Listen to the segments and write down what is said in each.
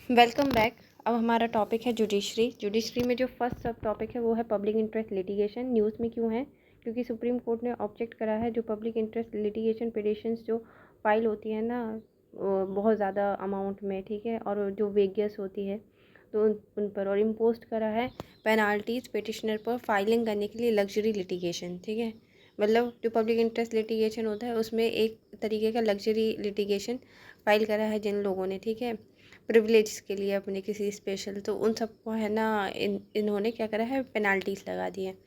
Welcome back. अब हमारा topic है जुडिशरी में जो फर्स्ट सब टॉपिक है वो है पब्लिक इंटरेस्ट लिटिगेशन। न्यूज़ में क्यों है? क्योंकि सुप्रीम कोर्ट ने ऑब्जेक्ट करा है जो पब्लिक इंटरेस्ट लिटिगेशन पिटिशंस जो फाइल होती है ना बहुत ज़्यादा अमाउंट में, ठीक है, और जो वेगियस होती है तो उन पर और इम्पोज करा है पेनाल्टीज़ पिटिशनर पर फाइलिंग करने के लिए लग्जरी लिटिगेशन। ठीक है, मतलब जो पब्लिक इंटरेस्ट लिटिगेशन होता है उसमें एक तरीके का लग्जरी लिटिगेशन फाइल करा है जिन लोगों ने, ठीक है, प्रिविलेज के लिए अपने किसी स्पेशल, तो उन सबको है ना इन्होंने क्या करा है, पेनाल्टीज लगा दी है।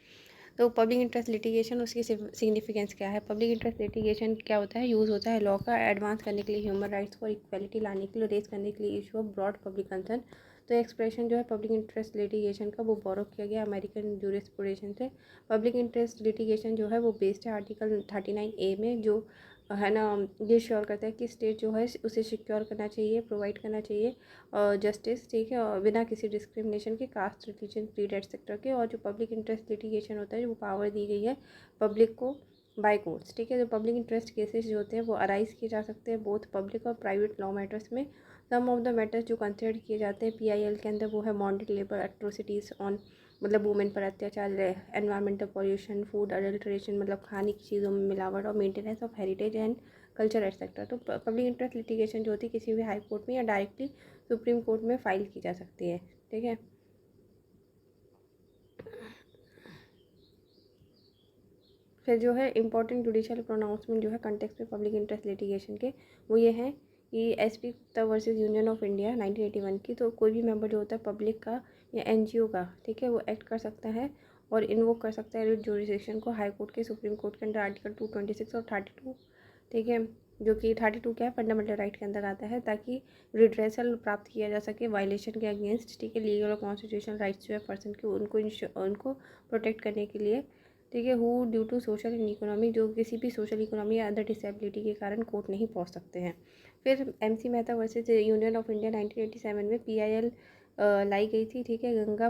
तो पब्लिक इंटरेस्ट लिटिगेशन उसकी सिग्निफिकेंस क्या है? पब्लिक इंटरेस्ट लिटिगेशन क्या होता है? यूज़ होता है लॉ का एडवांस करने के लिए, ह्यूमन राइट्स को इक्वलिटी लाने के लिए, रेस करने के लिए issue of broad public concern. तो एक्सप्रेशन जो है पब्लिक इंटरेस्ट लिटिगेशन का वो बोरो किया गया अमेरिकन जूरिस्प्रूडेंस से। पब्लिक इंटरेस्ट लिटिगेशन जो है वो बेस्ड है आर्टिकल 39A में, जो है ना ये श्योर करता है कि स्टेट जो है उसे सिक्योर करना चाहिए, प्रोवाइड करना चाहिए और जस्टिस, ठीक है, और बिना किसी डिस्क्रिमिनेशन के, कास्ट, रिलीजन, क्रीड एटसेट्रा के। और जो पब्लिक इंटरेस्ट लिटिगेशन होता है वो पावर दी गई है पब्लिक को बाय कोर्ट्स। ठीक है, जो पब्लिक इंटरेस्ट केसेस जो होते हैं वो अराइज किए जा सकते हैं बोथ पब्लिक और प्राइवेट लॉ मैटर्स में। सम ऑफ द मैटर्स जो कंसिडर किए जाते हैं PIL के अंदर वो है मॉन्डेड लेबर एट्रोसिटीज़ ऑन, मतलब वुमेन पर अत्याचार, एनवायरमेंटल पॉल्यूशन, फूड अडल्ट्रेशन, मतलब खाने की चीज़ों में मिलावट, और maintenance of heritage and culture etcetera. तो पब्लिक इंटरेस्ट लिटिगेशन जो होती है किसी भी हाई कोर्ट में या डायरेक्टली सुप्रीम कोर्ट में फाइल की जा सकती है। ठीक है, फिर जो है इंपॉर्टेंट जुडिशियल प्रोनाउंसमेंट जो है कंटेक्स्ट में पब्लिक इंटरेस्ट लिटिगेशन के, वो ये है कि SP Gupta versus union of India 1981 की। तो कोई भी मेंबर जो होता है पब्लिक का या NGO का, ठीक है, वो एक्ट कर सकता है और इन्वोक कर सकता है रिट जुरिडिक्शन को हाई कोर्ट के, सुप्रीम कोर्ट के अंडर आर्टिकल 226 और 32, ठीक है, जो कि 32 क्या है, फंडामेंटल राइट के अंदर आता है, ताकि रिड्रेसल प्राप्त किया जा सके वायलेशन के अगेंस्ट, ठीक है, लीगल और कॉन्स्टिट्यूशनल राइट्स जो है पर्सन के उनको प्रोटेक्ट करने के लिए। ठीक है, who due to social and economy, जो किसी भी सोशल इकोनॉमी या अदर डिसेबिलिटी के कारण कोर्ट नहीं पहुंच सकते हैं। फिर MC Mehta versus union of India 1987 में PIL लाई गई थी, ठीक है, गंगा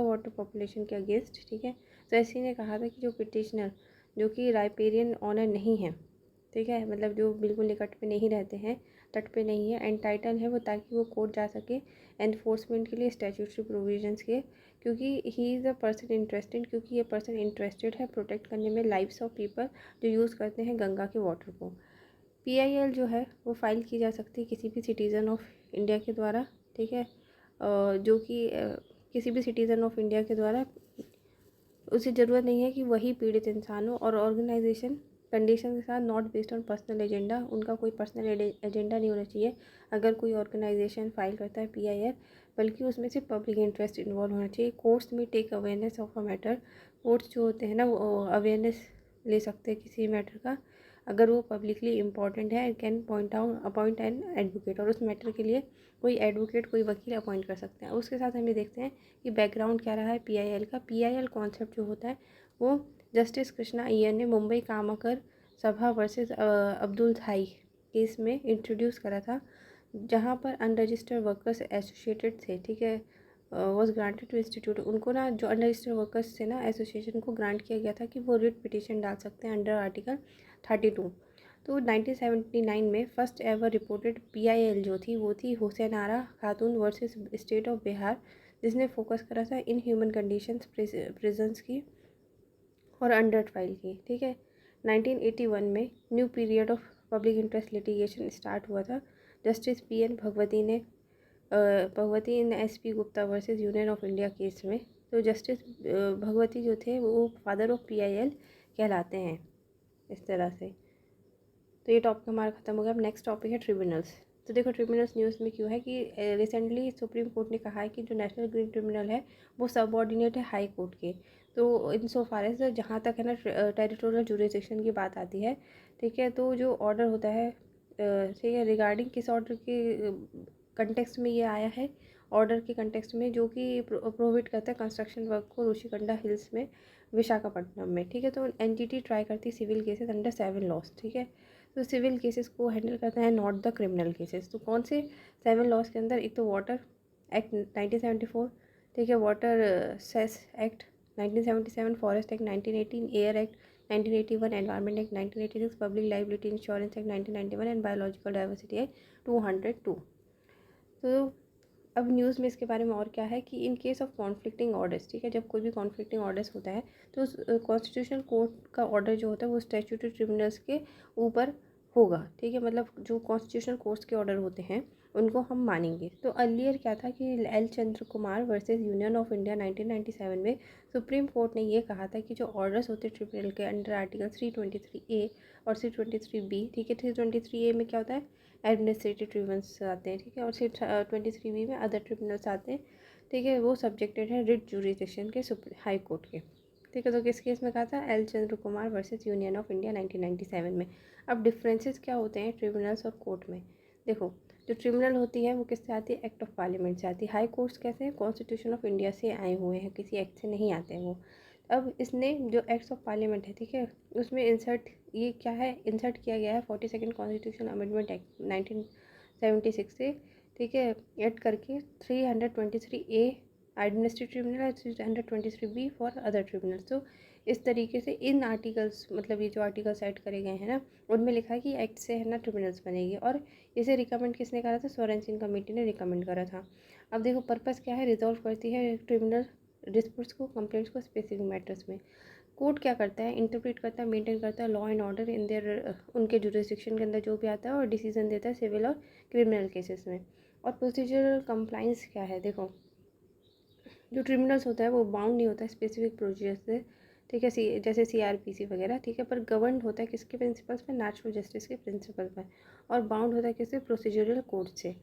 वाटर पॉपुलेशन के अगेंस्ट। ठीक है, तो ऐसी ने कहा था कि जो पिटिशनर जो कि राइपेरियन ऑनर नहीं है, ठीक है, मतलब जो बिल्कुल निकट पे नहीं रहते हैं, तट पे नहीं है, एंटाइटल है वो, ताकि वो कोर्ट जा सके एनफोर्समेंट के लिए स्टैट्यूटरी प्रोविजंस के, क्योंकि he is a person interested, क्योंकि ये पर्सन इंटरेस्टेड है प्रोटेक्ट करने में लाइव्स ऑफ पीपल जो यूज़ करते हैं गंगा के वाटर को। PIL जो है वो फाइल की जा सकती है किसी भी सिटीज़न ऑफ इंडिया के द्वारा, ठीक है, जो कि किसी भी सिटीज़न ऑफ इंडिया के द्वारा, उसे ज़रूरत नहीं है कि वही पीड़ित इंसान हो, और ऑर्गेनाइजेशन कंडीशन के साथ, not based on personal agenda, उनका कोई पर्सनल एजेंडा नहीं होना चाहिए अगर कोई ऑर्गेनाइजेशन फाइल करता है PIL, बल्कि उसमें से पब्लिक इंटरेस्ट इन्वॉल्व होना चाहिए। कोर्ट्स में take awareness of a matter, courts जो होते हैं ना वो अवेयरनेस ले सकते हैं किसी मैटर का अगर वो पब्लिकली इंपॉर्टेंट है, कैन अपॉइंट एन एडवोकेट, और उस मैटर के लिए कोई एडवोकेट, कोई वकील अपॉइंट कर सकते हैं। उसके साथ हम ये देखते हैं कि बैकग्राउंड क्या रहा है PIL का। PIL कॉन्सेप्ट जो होता है वो जस्टिस कृष्णा अय्यर ने मुंबई कामाकर सभा वर्सेस अब्दुल थाई केस में इंट्रोड्यूस करा था, जहाँ पर अनरजिस्टर्ड वर्कर्स एसोसिएटेड थे, ठीक है, वॉज ग्रांटेड टू इंस्टीट्यूट, उनको ना जो अनरजिस्टर्ड वर्कर्स थे ना एसोसिएशन को ग्रांट किया गया था कि वो रिट पिटिशन डाल सकते हैं अंडर आर्टिकल 32। तो 1979 में फर्स्ट एवर रिपोर्टेड PIL जो थी वो थी हुसैन आरा खातून वर्सेस स्टेट ऑफ बिहार, जिसने फोकस करा था इन ह्यूमन कंडीशंस प्रिजन्स की और अंडर ट्रायल की। ठीक है, 1981 में new period of public interest litigation start हुआ था। Justice PN Bhagwati in SP Gupta versus union of India case में। तो जस्टिस भगवती जो थे वो फादर ऑफ PIL कहलाते हैं इस तरह से। तो ये टॉपिक हमारा खत्म हो गया। अब नेक्स्ट टॉपिक है ट्रिब्यूनल्स। तो देखो ट्रिब्यूनल्स न्यूज़ में क्यों है कि रिसेंटली सुप्रीम कोर्ट ने कहा है कि जो नेशनल ग्रीन ट्रिब्यूनल है वो सबऑर्डिनेट है हाई कोर्ट के। तो इन सो फार एज जहाँ तक है ना टेरिटोरियल जुरिसडिक्शन की बात आती है, ठीक है, तो जो ऑर्डर होता है, ठीक है, रिगार्डिंग किस ऑर्डर के कंटेक्स्ट में ये आया है, ऑर्डर के कंटेक्स्ट में जो कि प्रोहिबिट करता है कंस्ट्रक्शन वर्क को ऋषिकंडा हिल्स में विशाखापट्टनम में। ठीक है, तो NGT ट्राई करती है सिविल केसेस अंडर 7 लॉस। ठीक है, तो सिविल केसेस को हैंडल करता है, नॉट द क्रिमिनल केसेस। तो कौन से 7 लॉज के अंदर? एक तो वाटर एक्ट 1974, ठीक है, water cess act 1977, forest act 1918, air act 1981, environment act 1986, public liability insurance act 1991 and biological diversity act 202। तो अब न्यूज़ में इसके बारे में और क्या है कि in case of conflicting orders, ठीक है, जब कोई भी कॉन्फ्लिक्टिंग ऑर्डर्स होता है तो कॉन्स्टिट्यूशनल कोर्ट का ऑर्डर जो होता है वो स्टैट्यूटरी ट्रिब्यूनल्स के ऊपर होगा, ठीक है, मतलब जो कॉन्स्टिट्यूशनल कोर्ट्स के ऑर्डर होते हैं उनको हम मानेंगे। तो अर्लियर क्या था कि L Chandra Kumar versus union of India 1997 में सुप्रीम कोर्ट ने ये कहा था कि जो ऑर्डर्स होते हैं ट्रिब्यूनल के अंडर आर्टिकल 323A और 323B, ठीक है, 323A में क्या होता है, एडमिनिस्ट्रेटिव ट्रिब्यूनल्स आते हैं, ठीक है, और 323B में अदर ट्रिब्यूनल्स आते हैं, ठीक है, वो सब्जेक्टेड है रिट जुरिडिक्शन के हाई कोर्ट के, ठीक है। तो किस केस में कहा था, L Chandra Kumar versus union of India 1997 में। अब डिफरेंसेस क्या होते हैं ट्रिब्यूनल्स और कोर्ट में, देखो, जो ट्रिब्यूनल होती है वो किससे आती है, एक्ट ऑफ पार्लियामेंट से आती है। हाई कोर्ट्स कैसे हैं, कॉन्स्टिट्यूशन ऑफ इंडिया से आए हुए हैं, किसी एक्ट से नहीं आते हैं वो। अब इसने जो एक्ट्स ऑफ पार्लियामेंट है, ठीक है, उसमें इंसर्ट, ये क्या है, इंसर्ट किया गया है 42nd कॉन्स्टिट्यूशन अमेंडमेंट एक्ट 1976 से, ठीक है, ऐड करके 323A administrative tribunal, 323B for other tribunals. तो इस तरीके से इन आर्टिकल्स, मतलब ये जो आर्टिकल्स ऐड करे गए हैं ना, उनमें लिखा है कि एक्ट से है ना ट्रिब्यूनल्स बनेगी, और इसे रिकमेंड किसने करा था, स्वरण सिंह कमेटी ने रिकमेंड करा था। अब देखो पर्पस क्या है, रिजॉल्व करती है ट्रिब्यूनल डिस्प्यूट्स को, कंप्लेंट्स को स्पेसिफिक मैटर्स में। कोर्ट क्या करता है, इंटरप्रेट करता है, मेंटेन करता है law and order in their, उनके जुरिस्डिक्शन के अंदर जो भी आता है, और डिसीजन देता है सिविल और क्रिमिनल केसेस में। और प्रोसीजरल कंप्लाइंस क्या है, देखो, जो ट्रिब्यूनल्स होता है वो बाउंड नहीं होता है स्पेसिफिक प्रोसीजर से, ठीक है, जैसे CRPC वगैरह, ठीक है, पर गवर्न होता है किसके प्रिंसिपल्स पे, नेचुरल जस्टिस के प्रिंसिपल पे, और बाउंड होता है किससे, प्रोसीजरल कोड से।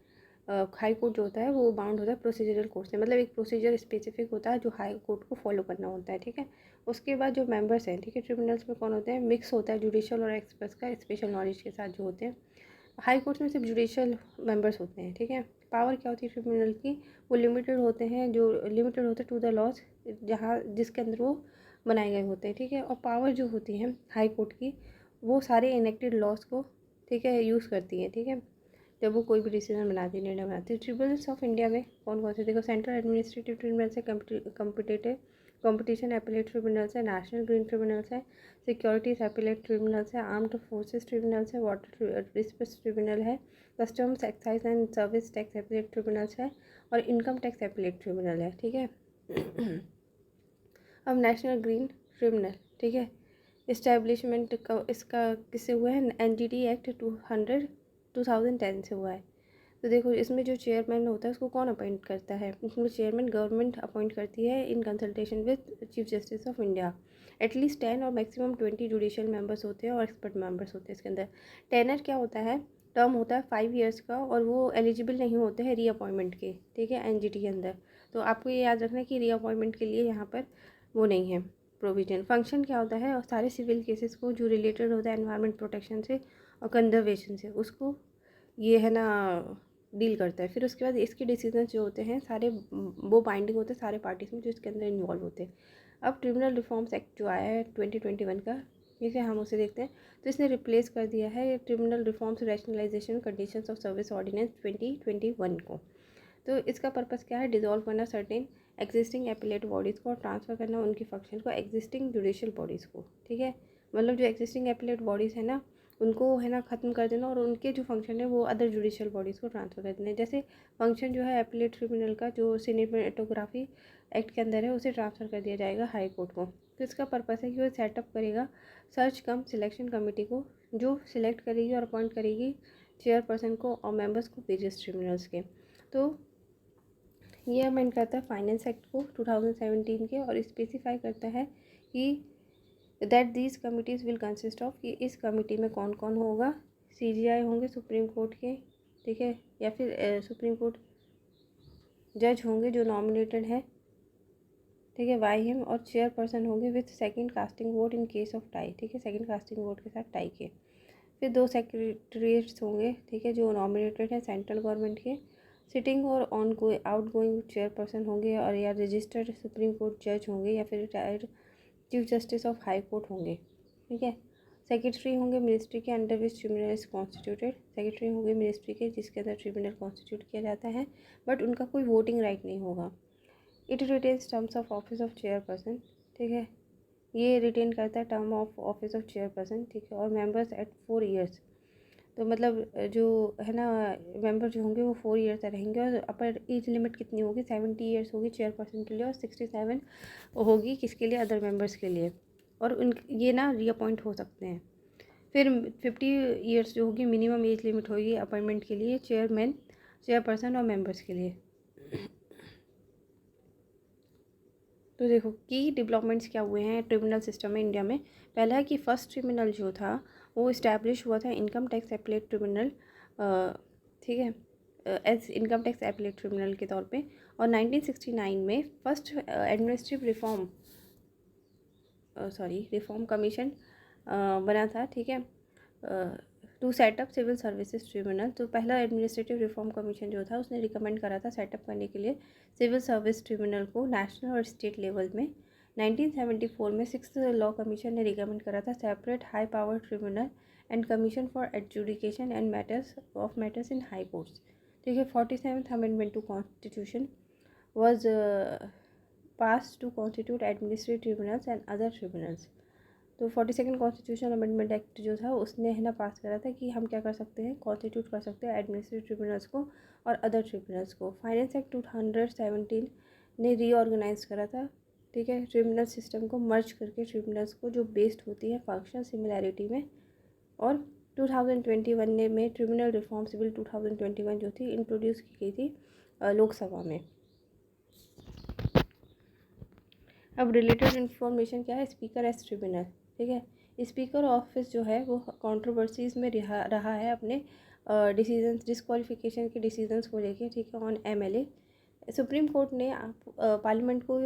हाई कोर्ट जो होता है वो बाउंड होता है प्रोसीजरल कोर्ट से, मतलब एक प्रोसीजर स्पेसिफिक होता है जो हाई कोर्ट को फॉलो करना होता है, ठीक है। उसके बाद जो मेंबर्स हैं, ठीक है, ट्रिब्यूनल्स में कौन होते हैं, मिक्स होता है जुडिशल और एक्सपर्ट्स का स्पेशल नॉलेज के साथ जो होते हैं। हाई कोर्ट में सिर्फ जुडिशल मेंबर्स होते हैं, ठीक है। पावर क्या होती है ट्रिब्यूनल की, वो लिमिटेड होते हैं, जो लिमिटेड होते हैं टू द लॉज, जहाँ जिसके अंदर वो बनाए गए होते हैं, ठीक है। और पावर जो होती है हाई कोर्ट की, वो सारे इनेक्टेड लॉज को, ठीक है, यूज़ करती है, ठीक है, जब वो कोई भी डिसीजन बनाती है, निर्णय बनाती है। ट्रिब्यूनल्स ऑफ इंडिया में कौन कौन से, देखो, सेंट्रल एडमिनिस्ट्रेटिव ट्रिब्यूनल्स है, कम्पिटेटिव कंपटीशन एपिलेट ट्रिब्यूनल्स है, नेशनल ग्रीन ट्रिब्यूनल्स है, सिक्योरिटीज एपिलेट ट्रिब्यूनल्स है, आर्म्ड फोर्सेस ट्रिब्यूनल्स है, वाटर रिसोर्स ट्रिब्यूनल है, customs excise and service tax appellate tribunals है, और इनकम टैक्स एपिलेट ट्रिब्यूनल है, ठीक है। अब नेशनल ग्रीन ट्रिब्यूनल, ठीक है, इस्टेब्लिशमेंट का इसका किससे हुआ है, NGT एक्ट 2010 से हुआ है। तो देखो इसमें जो चेयरमैन होता है उसको कौन अपॉइंट करता है, इसमें चेयरमैन गवर्नमेंट अपॉइंट करती है in consultation with chief justice of India. At least 10 और मैक्सिमम 20 जुडिशियल मेंबर्स होते हैं और एक्सपर्ट मेंबर्स होते हैं इसके अंदर। टेनर क्या होता है, टर्म होता है 5 ईयर्स का, और वो एलिजिबल नहीं होते हैं रीअपॉइंटमेंट के, ठीक है, NGT के अंदर। तो आपको ये याद रखना है कि रीअपॉइंटमेंट के लिए यहाँ पर वो नहीं है प्रोविजन। फंक्शन क्या होता है, और सारे सिविल केसेस को जो रिलेटेड होता है एनवायरनमेंट प्रोटेक्शन से और कंजर्वेशन से, उसको ये है ना डील करता है। फिर उसके बाद इसके डिसीजन जो होते हैं सारे वो बाइंडिंग होते हैं सारे पार्टीज में जो इसके अंदर इन्वॉल्व होते हैं। अब ट्रिब्यूनल रिफॉर्म्स एक्ट जो आया है 2021 का, ठीक है, हम उसे देखते हैं। तो इसने रिप्लेस कर दिया है tribunal reforms rationalisation conditions of service ordinance 2021 को। तो इसका पर्पस क्या है, डिसॉल्व करना सर्टेन एग्जिस्टिंग एपिलेट बॉडीज़ को और ट्रांसफ़र करना उनकी फंक्शन को एग्जिस्टिंग जुडिशियल बॉडीज़ को, ठीक है, मतलब जो एग्जिस्टिंग एपिलेट बॉडीज़ है ना उनको है ना ख़त्म कर देना, और उनके जो फंक्शन है वो अदर जुडिशियल बॉडीज़ को ट्रांसफ़र कर देना। जैसे फंक्शन जो है एपिलेट ट्रिब्यूनल का जो सिनेमेटोग्राफी एक्ट के अंदर है उसे ट्रांसफ़र कर दिया जाएगा हाई कोर्ट को। तो इसका पर्पस है कि वो सेटअप करेगा सर्च कम सिलेक्शन कमेटी को, जो सिलेक्ट करेगी और अपॉइंट करेगी चेयरपर्सन को और मेंबर्स को वेरियस ट्रिब्यूनल्स के। तो ये अमेंड करता है फाइनेंस एक्ट को 2017 के, और स्पेसिफाई करता है कि that these committees will consist of, कि इस कमेटी में कौन कौन होगा, CGI होंगे सुप्रीम कोर्ट के, ठीक है, या फिर सुप्रीम कोर्ट जज होंगे जो नॉमिनेटेड है, ठीक है, बाय हिम, और चेयरपर्सन होंगे with second casting vote in case of tie, ठीक है, सेकंड कास्टिंग वोट के साथ टाई के। फिर 2 सेक्रेटरीट्स होंगे, ठीक है, जो नॉमिनेटेड है सेंट्रल गवर्नमेंट के, सिटिंग और ऑन आउट गोइंग चेयरपर्सन होंगे, और या रजिस्टर्ड सुप्रीम कोर्ट जज होंगे, या फिर retired chief justice of high court होंगे, ठीक है। सेक्रेटरी होंगे मिनिस्ट्री के under which tribunal is constituted, secretary होंगे मिनिस्ट्री के जिसके अंदर ट्रिब्यूनल कॉन्स्टिट्यूट किया जाता है, बट उनका कोई वोटिंग राइट नहीं होगा। It retains terms of office of chairperson, ठीक है, ये रिटेन करता है term of office of chairperson, ठीक है, और मेंबर्स एट 4 ईयर्स। तो मतलब जो है ना मेंबर जो होंगे वो 4 ईयर तक रहेंगे। और अपर एज लिमिट कितनी होगी, 70 ईयर्स होगी चेयरपर्सन के लिए, और 67 होगी किसके लिए, अदर मेंबर्स के लिए। और उन ये ना रीअपॉइंट हो सकते हैं। फिर 50 ईयर्स जो होगी मिनिमम एज लिमिट होगी अपॉइंटमेंट के लिए, चेयरमैन, चेयरपर्सन और मेंबर्स के लिए। तो देखो की डेवलपमेंट्स क्या हुए हैं ट्रिब्यूनल सिस्टम में इंडिया में। पहला है कि फर्स्ट ट्रिब्यूनल जो था वो इस्टेब्लिश हुआ था इनकम टैक्स एपलेट ट्रिब्यूनल, ठीक है, as income tax appellate tribunal के तौर पे। और 1969 में फर्स्ट एडमिनिस्ट्रेटिव रिफॉर्म कमीशन बना था, ठीक है, to set up civil services tribunal. तो पहला एडमिनिस्ट्रेटिव रिफॉर्म कमीशन जो था उसने रिकमेंड करा था सेटअप करने के लिए सिविल सर्विस ट्रिब्यूनल को नेशनल और स्टेट लेवल में। 1974 में सिक्स्थ लॉ कमीशन ने रिकमेंड करा था separate high power tribunal and commission for adjudication and matters in high courts, ठीक है। 47th amendment to constitution was pass to constitute administrative tribunals and other tribunals. तो 42nd constitutional amendment act जो था उसने है ना पास करा था कि हम क्या कर सकते हैं, कॉन्स्टिट्यूट कर सकते हैं एडमिनिस्ट्रेटिव ट्रिब्यूनल्स को और अदर ट्रिब्यूनल्स को। फाइनेंस एक्ट 2017 ने रीऑर्गेनाइज करा था, ठीक है, ट्रिब्यूनल सिस्टम को मर्ज करके ट्रिब्यूनल्स को जो बेस्ड होती है फंक्शनल सिमिलैरिटी में। और 2021 ने में ट्रिब्यूनल रिफॉर्म्स बिल 2021 जो थी इंट्रोड्यूस की गई थी लोकसभा में। अब रिलेटेड इन्फॉर्मेशन क्या है, स्पीकर एज ट्रिब्यूनल, ठीक है। स्पीकर ऑफिस जो है वो कंट्रोवर्सीज में रहा है अपने डिसीजन डिस्क्वालिफिकेशन के डिसीजंस को लेके, ठीक है, ऑन एमएलए। सुप्रीम कोर्ट ने पार्लियामेंट को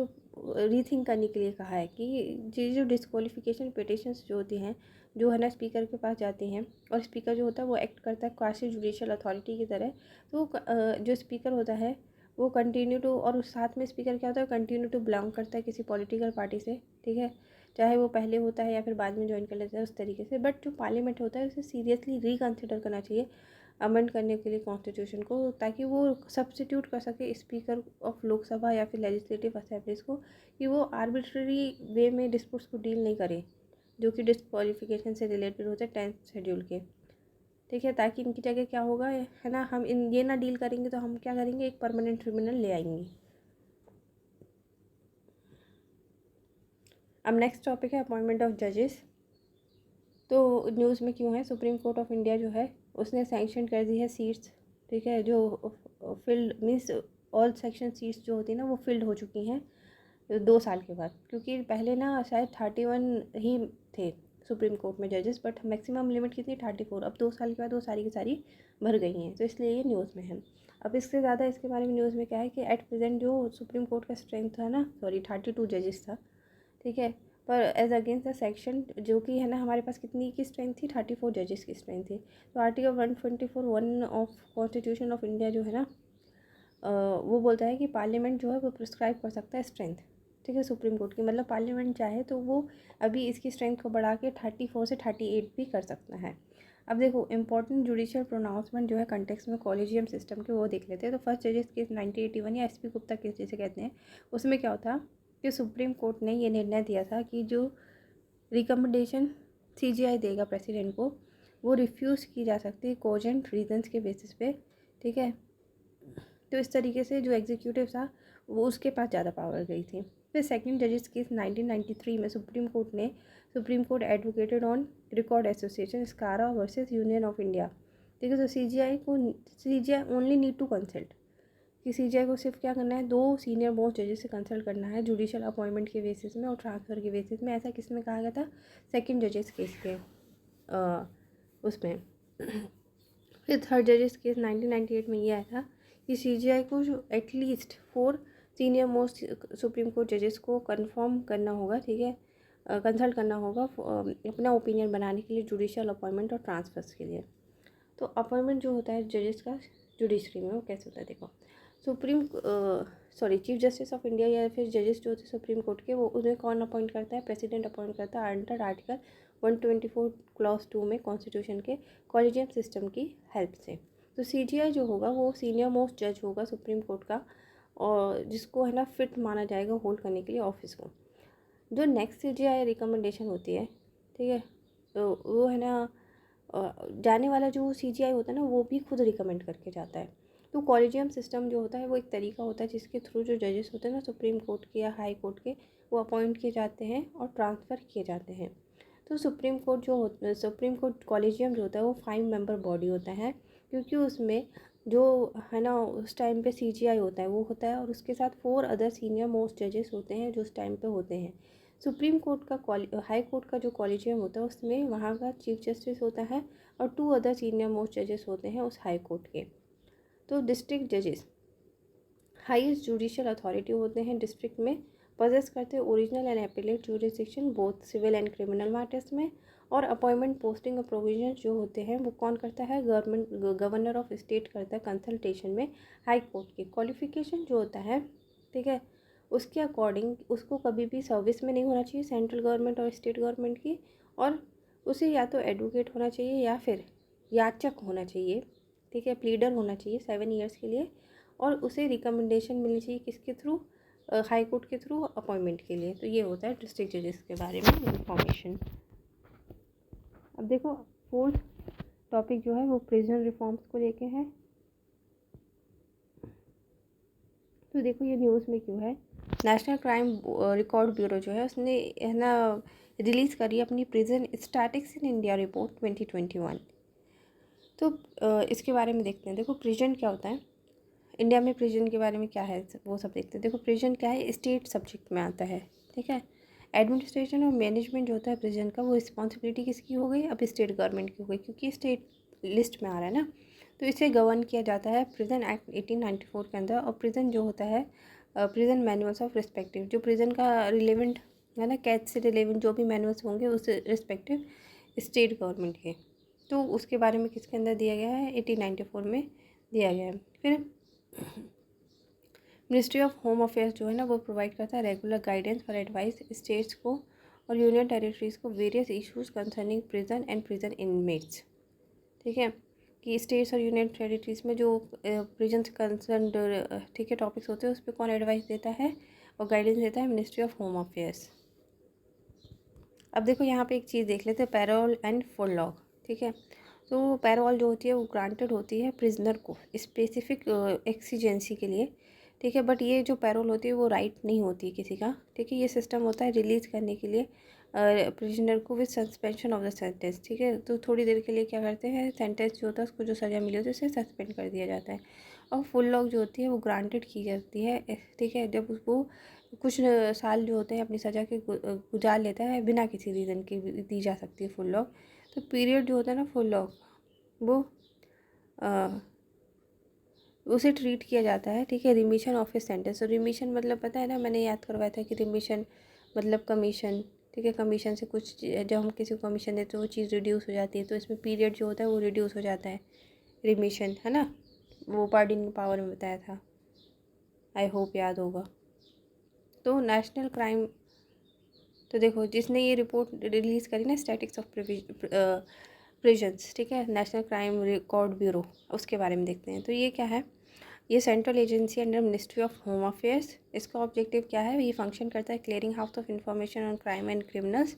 रीथिंक करने के लिए कहा है कि ये जो डिस्क्वालिफिकेशन पिटिशंस जो होती हैं जो है ना स्पीकर के पास जाती हैं, और स्पीकर जो होता है वो एक्ट करता है क्वासी जुडिशियल अथॉरिटी की तरह। तो जो स्पीकर होता है वो कंटिन्यू टू, और उस साथ में स्पीकर क्या होता है, कंटिन्यू टू बिलोंग करता है किसी पॉलिटिकल पार्टी से, ठीक है, चाहे वो पहले होता है या फिर बाद में ज्वाइन कर लेता है उस तरीके से। बट जो पार्लियामेंट होता है उसे सीरियसली रिकन्सिडर करना चाहिए अमेंड करने के लिए कॉन्स्टिट्यूशन को, ताकि वो सब्स्टिट्यूट कर सके स्पीकर ऑफ लोकसभा या फिर लेजिस्लेटिव असेंबलीज को, कि वो आर्बिट्ररी वे में डिस्प्यूट्स को डील नहीं करे जो कि डिस्क्वालिफिकेशन से रिलेटेड होते हैं 10th शेड्यूल के, ठीक है। ताकि इनकी जगह क्या होगा है ना, हम इन ये ना डील करेंगे तो हम क्या करेंगे, एक परमानेंट ट्रिब्यूनल ले आएंगे। अब नेक्स्ट टॉपिक है अपॉइंटमेंट ऑफ जजेस। तो न्यूज़ में क्यों है, सुप्रीम कोर्ट ऑफ इंडिया जो है उसने सैंक्शन कर दी है सीट्स, ठीक है, जो field means all section seats जो होती हैं ना वो फिल्ड हो चुकी हैं 2 साल के बाद। क्योंकि पहले ना शायद 31 ही थे सुप्रीम कोर्ट में जजेस, बट मैक्सिमम लिमिट कितनी 34। अब 2 साल के बाद वो सारी की सारी भर गई हैं, तो इसलिए ये न्यूज़ में है। अब इससे ज़्यादा इसके बारे में न्यूज़ में क्या है कि एट प्रेजेंट जो सुप्रीम कोर्ट का स्ट्रेंथ था ना, 32 जजेस था, ठीक है, पर एज अगेंस्ट द सेक्शन जो कि है ना हमारे पास कितनी की स्ट्रेंथ थी, 34 जजेस की स्ट्रेंथ थी। तो article 124(1) of constitution of India जो है ना वो बोलता है कि पार्लियामेंट जो है वो प्रिस्क्राइब कर सकता है स्ट्रेंथ, ठीक है, सुप्रीम कोर्ट की। मतलब पार्लियामेंट चाहे तो वो अभी इसकी स्ट्रेंथ को बढ़ा के 34 से 38 भी कर सकता है। अब देखो इंपॉर्टेंट जुडिशियल प्रोनाउंसमेंट जो है कंटेक्स्ट में कॉलेजियम सिस्टम के, वो देख लेते हैं। तो फर्स्ट जजेस केस 1981 या एसपी गुप्ता केस जिसे कहते हैं, उसमें क्या होता कि सुप्रीम कोर्ट ने ये निर्णय दिया था कि जो रिकमेंडेशन सीजीआई देगा प्रेसिडेंट को वो रिफ्यूज़ की जा सकती है कोजेंट रीजंस के बेसिस पे, ठीक है। तो इस तरीके से जो एग्जीक्यूटिव था वो उसके पास ज़्यादा पावर गई थी। फिर सेकंड जजेस केस 1993 में supreme court advocated on record association स्कारा वर्सेस यूनियन ऑफ इंडिया, ठीक है। तो CJI only need to consult, कि सीजीआई को सिर्फ क्या करना है, 2 सीनियर मोस्ट जजेस से कंसल्ट करना है जुडिशियल अपॉइंटमेंट के बेसिस में और ट्रांसफ़र के बेसिस में। ऐसा किस में कहा गया था, सेकंड जजेस केस के उसमें। फिर थर्ड जजेस केस 1998 में ये आया था कि सीजीआई को जो at least 4 senior most supreme court जजेस को कंफर्म करना होगा, ठीक है, कंसल्ट करना होगा अपना ओपिनियन बनाने के लिए जुडिशियल अपॉइंटमेंट और ट्रांसफर्स के लिए। तो अपॉइंटमेंट जो होता है जजेस का जुडिशरी में वो कैसे होता है, देखो चीफ जस्टिस ऑफ इंडिया या फिर जजेस जो होते हैं सुप्रीम कोर्ट के, वो उन्हें कौन अपॉइंट करता है, प्रेसिडेंट अपॉइंट करता है अंडर आर्टिकल 124 क्लॉज 2 में कॉन्स्टिट्यूशन के कॉलेजियम सिस्टम की हेल्प से। तो सीजीआई जो होगा वो सीनियर मोस्ट जज होगा सुप्रीम कोर्ट का, और जिसको है ना फिट माना जाएगा होल्ड करने के लिए ऑफिस को। जो नेक्स्ट सीजीआई रिकमेंडेशन होती है, ठीक है, तो वो है ना जाने वाला जो CGI होता है ना वो भी खुद रिकमेंड करके जाता है। तो कॉलेजियम सिस्टम जो होता है वो एक तरीका होता है जिसके थ्रू जो जजेस होते हैं ना सुप्रीम कोर्ट के या हाई कोर्ट के, वो अपॉइंट किए जाते हैं और ट्रांसफ़र किए जाते हैं। तो सुप्रीम कोर्ट कॉलेजियम जो होता है वो 5 मेंबर बॉडी होता है, क्योंकि उसमें जो है ना उस टाइम पे CGI होता है वो होता है, और उसके साथ 4 अदर सीनियर मोस्ट जजेस होते हैं जो उस टाइम पे होते हैं। सुप्रीम कोर्ट का हाई कोर्ट का जो कॉलेजियम होता है उसमें वहाँ का चीफ जस्टिस होता है और 2 अदर सीनियर मोस्ट जजेस होते हैं उस हाई कोर्ट के। तो डिस्ट्रिक्ट जजेस हाईएस्ट जुडिशियल अथॉरिटी होते हैं डिस्ट्रिक्ट में, पजेस करते हैं original and appellate jurisdiction both civil and criminal matters में। और अपॉइंटमेंट पोस्टिंग और प्रोविजन जो होते हैं वो कौन करता है, गवर्नर ऑफ स्टेट करता है कंसल्टेशन में हाई कोर्ट की। क्वालिफिकेशन जो होता है, ठीक है, उसके अकॉर्डिंग उसको कभी भी सर्विस में नहीं होना चाहिए सेंट्रल गवर्नमेंट और स्टेट गवर्नमेंट की, और उसे या तो एडवोकेट होना चाहिए या फिर याचक होना चाहिए, ठीक है, प्लीडर होना चाहिए 7 ईयर्स के लिए, और उसे रिकमेंडेशन मिलनी चाहिए किसके थ्रू, हाई कोर्ट के थ्रू अपॉइंटमेंट के लिए। तो ये होता है डिस्ट्रिक्ट जजेस के बारे में इंफॉर्मेशन। अब देखो 4th टॉपिक जो है वो प्रिजन रिफॉर्म्स को लेके है। तो देखो ये न्यूज़ में क्यों है, नेशनल क्राइम रिकॉर्ड ब्यूरो जो है उसने है ना रिलीज़ करी अपनी prison statics in India report 2021। तो इसके बारे में देखते हैं। देखो प्रिजन क्या होता है, इंडिया में प्रिजन के बारे में क्या है वो सब देखते हैं। देखो प्रिजन क्या है, स्टेट सब्जेक्ट में आता है, ठीक है। एडमिनिस्ट्रेशन और मैनेजमेंट जो होता है प्रिजन का वो रिस्पॉन्सिबिलिटी किसकी हो गई, अब स्टेट गवर्नमेंट की हो गई, क्योंकि स्टेट लिस्ट में आ रहा है ना। तो इसे गवर्न किया जाता है प्रिजन एक्ट 1894 के अंदर। और प्रिजन जो होता है प्रिजन मैनुअल्स ऑफ रिस्पेक्टिव, जो प्रिजन का रिलेवेंट है ना, कैद से रिलेवेंट जो भी मैनुअल्स होंगे उस रिस्पेक्टिव स्टेट गवर्नमेंट के, तो उसके बारे में किसके अंदर दिया गया है, 1894 में दिया गया है। फिर मिनिस्ट्री ऑफ होम अफेयर्स जो है ना वो प्रोवाइड करता है regular guidance for advice states को और यूनियन टेरिटरीज़ को various issues concerning prison and prison inmates, ठीक है, कि स्टेट्स और यूनियन टेरिटरीज़ में जो प्रिजन से कंसर्न, ठीक है, टॉपिक्स होते हैं उस पर कौन एडवाइस देता है और गाइडेंस देता है, मिनिस्ट्री ऑफ होम अफेयर्स। अब देखो यहाँ पे एक चीज़ देख लेते हैं, पैरोल एंड फुल लॉग, ठीक है। तो पैरोल जो होती है वो ग्रांटेड होती है प्रिजनर को स्पेसिफिक एक्सीजेंसी के लिए, ठीक है, बट ये जो पैरोल होती है वो राइट नहीं होती किसी का, ठीक है। ये सिस्टम होता है रिलीज़ करने के लिए प्रिजनर को with suspension of the sentence, ठीक है। तो थोड़ी देर के लिए क्या करते हैं, सेंटेंस जो होता है उसको जो सज़ा मिली होती है उसे सस्पेंड कर दिया जाता है। और फुल लॉग जो होती है वो ग्रांटेड की जाती है, ठीक है, जब उसको कुछ साल जो होते हैं अपनी सज़ा के गुजार लेता है बिना किसी रीज़न के दी जा सकती है फुल लॉग। तो पीरियड जो होता है ना फुल लॉग वो उसे ट्रीट किया जाता है, ठीक है, रिमिशन ऑफ ए सेंटेंस। तो रिमिशन मतलब पता है ना, मैंने याद करवाया था कि रिमिशन मतलब कमीशन, ठीक है, कमीशन से कुछ जब हम किसी को कमीशन देते हैं वो चीज़ रिड्यूस हो जाती है, तो इसमें पीरियड जो होता है वो रिड्यूस हो जाता है, रिमिशन, है ना, वो पार्डनिंग पावर में बताया था, आई होप याद होगा। तो नेशनल क्राइम, तो देखो जिसने ये रिपोर्ट रिलीज़ करी ना स्टैटिक्स ऑफ प्रिजन्स, ठीक है, नेशनल क्राइम रिकॉर्ड ब्यूरो, उसके बारे में देखते हैं। तो ये क्या है, ये central agency under ministry of home affairs. इसका ऑब्जेक्टिव क्या है, ये फंक्शन करता है clearing house of information on crime and criminals.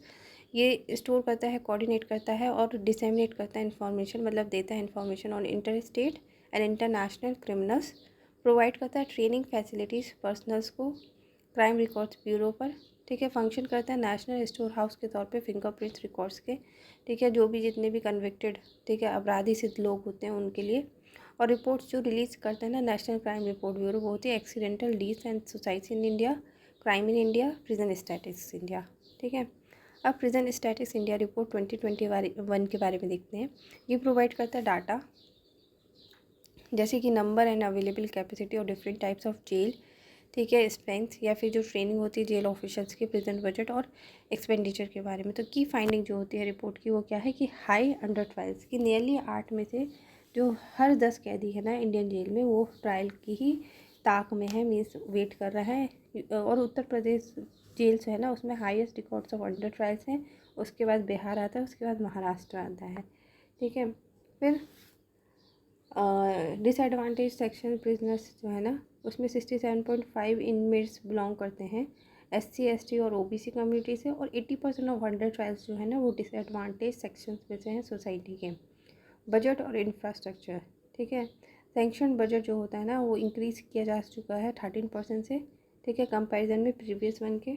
ये स्टोर करता है, कोऑर्डिनेट करता है और डिसेमिनेट करता है इन्फॉर्मेशन, मतलब देता है information on inter state and international criminals. Provide करता है ट्रेनिंग फैसिलिटीज़ पर्सनल्स को क्राइम रिकॉर्ड्स ब्यूरो पर, ठीक है। फंक्शन करता है नेशनल स्टोर हाउस के तौर पे फिंगरप्रिंट्स रिकॉर्ड्स के, ठीक है, जो भी जितने भी कन्विक्टेड, ठीक है, अपराधी सिद्ध लोग होते हैं उनके लिए। और रिपोर्ट्स जो रिलीज़ करते हैं ना नेशनल क्राइम रिपोर्ट ब्यूरो वो होती है accidental deaths and suicides in India, crime in India, prison statistics India, ठीक है। अब प्रिजन स्टैटिस्टिक्स इंडिया रिपोर्ट 2021 के बारे में देखते हैं। ये प्रोवाइड करता है डाटा जैसे कि नंबर एंड अवेलेबल कैपेसिटी और डिफरेंट टाइप्स ऑफ जेल, ठीक है, स्ट्रेंथ या फिर जो ट्रेनिंग होती है जेल ऑफिशल्स की, प्रेजेंट बजट और एक्सपेंडिचर के बारे में। तो की फाइंडिंग जो होती है रिपोर्ट की वो क्या है कि हाई अंडर ट्रायल्स की नियरली 8 में से जो हर 10 कैदी है ना इंडियन जेल में वो ट्रायल की ही ताक में है, मीन्स वेट कर रहा है। और उत्तर प्रदेश जेल जो है ना उसमें highest records of under trials हैं, उसके बाद बिहार आता है, उसके बाद महाराष्ट्र आता है, ठीक है। फिर डिसएडवांटेज सेक्शन प्रिजनर्स जो है ना उसमें 67.5 इनमेट्स बिलोंग करते हैं SC ST और OBC कम्युनिटी से, और 80% ऑफ 100 ट्रायल्स जो है ना वो डिसएडवांटेज सेक्शंस में से हैं सोसाइटी के। बजट और इंफ्रास्ट्रक्चर, ठीक है। सेंक्शन बजट जो होता है ना वो इंक्रीज़ किया जा चुका है 13% से, ठीक है, कंपैरिजन में प्रीवियस वन के।